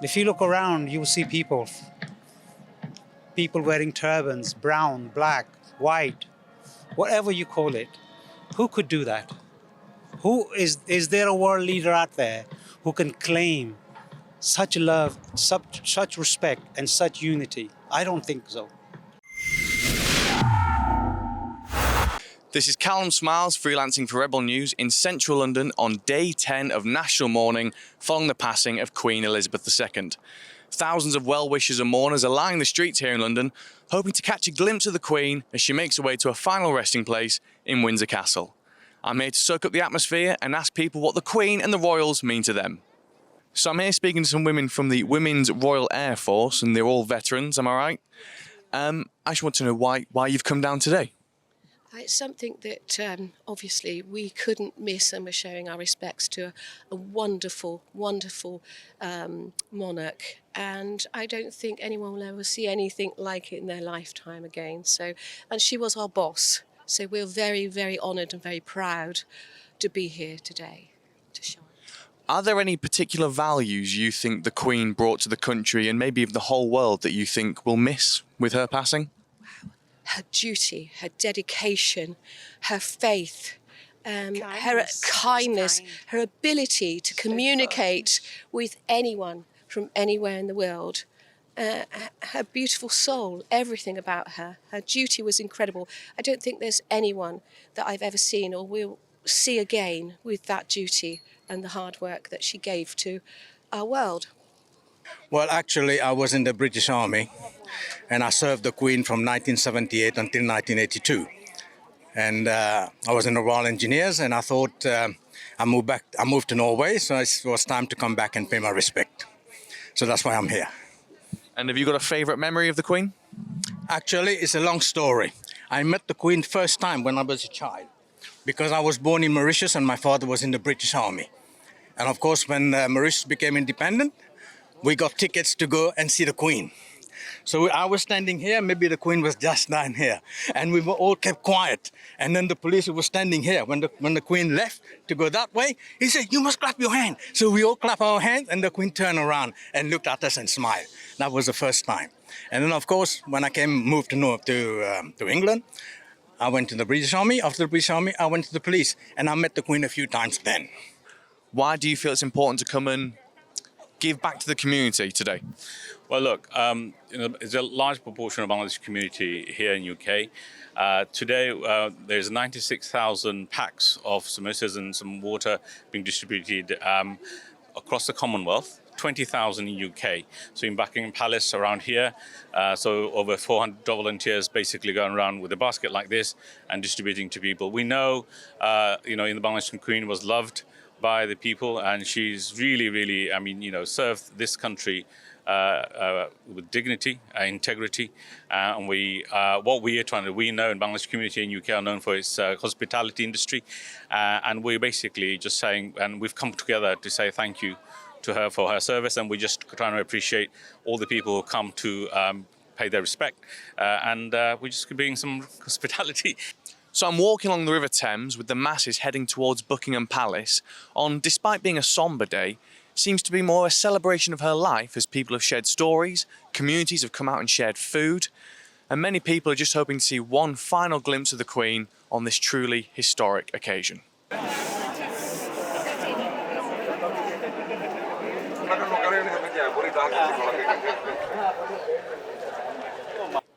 If you look around, you will see people wearing turbans, brown, black, white, whatever you call it. Who could do that? Is there a world leader out there who can claim such love, such respect, and such unity? I don't think so. This is Callum Smiles, freelancing for Rebel News in central London on day 10 of national mourning following the passing of Queen Elizabeth II. Thousands of well-wishers and mourners are lining the streets here in London, hoping to catch a glimpse of the Queen as she makes her way to her final resting place in Windsor Castle. I'm here to soak up the atmosphere and ask people what the Queen and the royals mean to them. So I'm here speaking to some women from the Women's Royal Air Force, and they're all veterans, am I right? I just want to know why you've come down today. It's something that obviously we couldn't miss, and we're showing our respects to a wonderful, wonderful monarch. And I don't think anyone will ever see anything like it in their lifetime again. And she was our boss. So we're very, very honoured and very proud to be here today to show it. Are there any particular values you think the Queen brought to the country and maybe of the whole world that you think we'll miss with her passing? Her duty, her dedication, her faith, her kindness, her ability to communicate with anyone from anywhere in the world, her beautiful soul, everything about her. Her duty was incredible. I don't think there's anyone that I've ever seen or will see again with that duty and the hard work that she gave to our world. Well, actually, I was in the British Army, and I served the Queen from 1978 until 1982. And I was in the Royal Engineers, and I thought I moved to Norway, so it was time to come back and pay my respect. So that's why I'm here. And have you got a favourite memory of the Queen? Actually, it's a long story. I met the Queen first time when I was a child, because I was born in Mauritius and my father was in the British Army. And of course, when Mauritius became independent, we got tickets to go and see the Queen. So I was standing here, maybe the Queen was just down here, and we were all kept quiet. And then the police was standing here. When the Queen left to go that way, he said, "You must clap your hand." So we all clap our hands, and the Queen turned around and looked at us and smiled. That was the first time. And then, of course, when I moved to England, I went to the British Army. After the British Army, I went to the police, and I met the Queen a few times then. Why do you feel it's important to come and give back to the community today? Well, look, there's a large proportion of Bangladeshi community here in UK. Today, there's 96,000 packs of samosas and some water being distributed across the Commonwealth, 20,000 in UK. So in Buckingham Palace around here, so over 400 volunteers basically going around with a basket like this and distributing to people. We know, in the Bangladeshi Queen was loved by the people, and she's really, served this country with dignity, integrity, and what we are trying to, we know in Bangladesh community in UK are known for its hospitality industry, and we're basically just saying, and we've come together to say thank you to her for her service, and we're just trying to appreciate all the people who come to pay their respect, and we're just bringing some hospitality. So I'm walking along the River Thames with the masses heading towards Buckingham Palace on, despite being a sombre day, seems to be more a celebration of her life as people have shared stories, communities have come out and shared food, and many people are just hoping to see one final glimpse of the Queen on this truly historic occasion.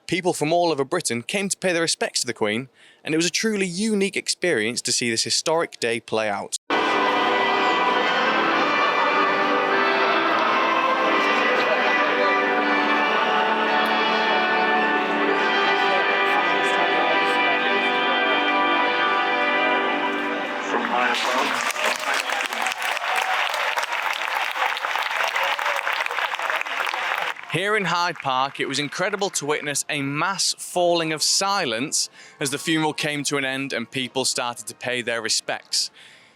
People from all over Britain came to pay their respects to the Queen, and it was a truly unique experience to see this historic day play out. Here in Hyde Park, it was incredible to witness a mass falling of silence as the funeral came to an end and people started to pay their respects.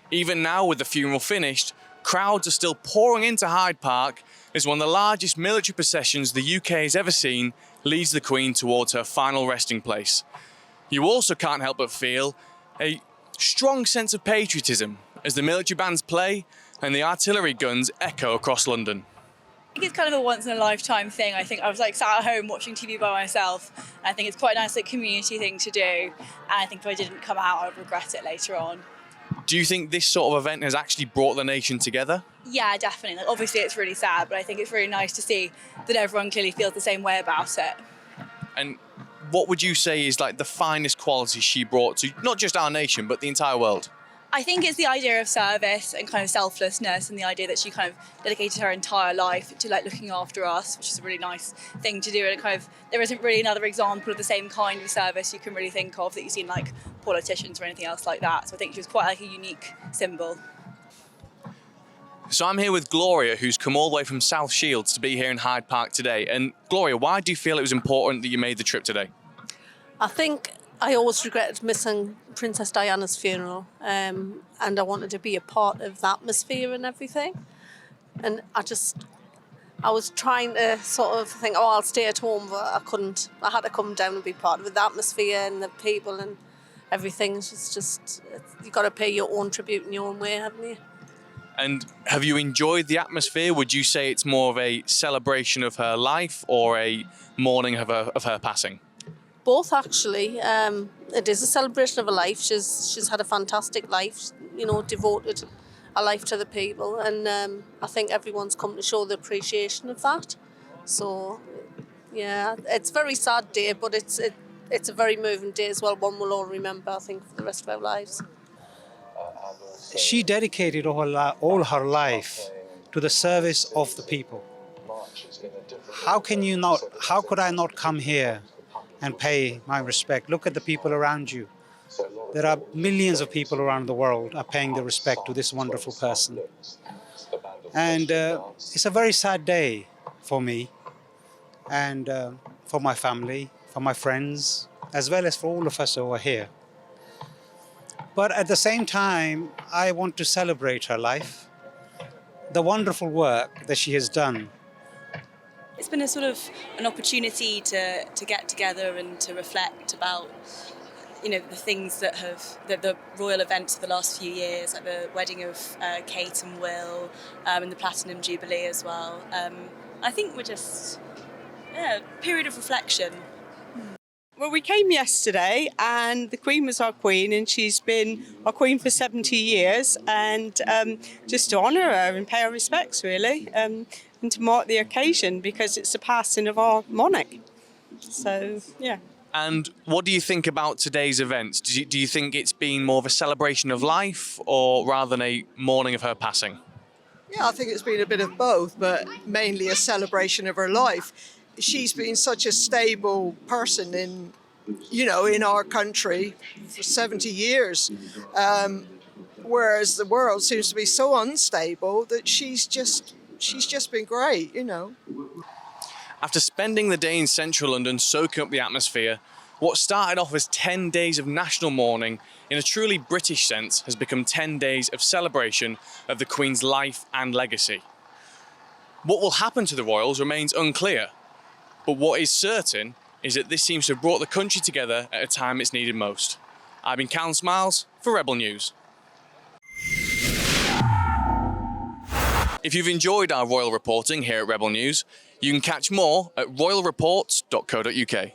Even now, with the funeral finished, crowds are still pouring into Hyde Park as one of the largest military processions the UK has ever seen leads the Queen towards her final resting place. You also can't help but feel a strong sense of patriotism as the military bands play and the artillery guns echo across London. think it's kind of a once in a lifetime thing. I think I was like sat at home watching TV by myself. And I think it's quite a nice like community thing to do. And I think if I didn't come out, I would regret it later on. Do you think this sort of event has actually brought the nation together? Yeah, definitely. Like, obviously, it's really sad, but I think it's really nice to see that everyone clearly feels the same way about it. And what would you say is like the finest quality she brought to not just our nation, but the entire world? I think it's the idea of service and kind of selflessness, and the idea that she kind of dedicated her entire life to like looking after us, which is a really nice thing to do. And it kind of, there isn't really another example of the same kind of service you can really think of that you see in like politicians or anything else like that. So I think she was quite like a unique symbol. So I'm here with Gloria, who's come all the way from South Shields to be here in Hyde Park today. And Gloria, why do you feel it was important that you made the trip today? I think I always regretted missing Princess Diana's funeral, and I wanted to be a part of the atmosphere and everything. And I was trying to sort of think, oh, I'll stay at home, but I couldn't. I had to come down and be part of it. The atmosphere and the people and everything. It's just you've got to pay your own tribute in your own way, haven't you? And have you enjoyed the atmosphere? Would you say it's more of a celebration of her life or a mourning of her passing? Both, actually. It is a celebration of her life. She's had a fantastic life, you know, devoted a life to the people, and I think everyone's come to show the appreciation of that. So, yeah, it's a very sad day, but it's a very moving day as well. One we'll all remember, I think, for the rest of our lives. She dedicated all her life to the service of the people. How could I not come here and pay my respect? Look at the people around you. There are millions of people around the world are paying their respect to this wonderful person. And it's a very sad day for me and for my family, for my friends, as well as for all of us who are here. But at the same time, I want to celebrate her life, the wonderful work that she has done. It's been a sort of an opportunity to get together and to reflect about, you know, the things that the royal events of the last few years, like the wedding of Kate and Will, and the Platinum Jubilee as well. I think we're just, a period of reflection. Well, we came yesterday and the Queen was our Queen, and she's been our Queen for 70 years, and just to honour her and pay our respects, really, and to mark the occasion because it's the passing of our monarch. So, yeah. And what do you think about today's events? Do you think it's been more of a celebration of life or rather than a mourning of her passing? Yeah, I think it's been a bit of both, but mainly a celebration of her life. She's been such a stable person in our country for 70 years, whereas the world seems to be so unstable that she's just been great, you know. After spending the day in central London soaking up the atmosphere, what started off as 10 days of national mourning in a truly British sense has become 10 days of celebration of the Queen's life and legacy. What will happen to the royals remains unclear. But what is certain is that this seems to have brought the country together at a time it's needed most. I've been Callum Smiles for Rebel News. If you've enjoyed our royal reporting here at Rebel News, you can catch more at royalreports.co.uk.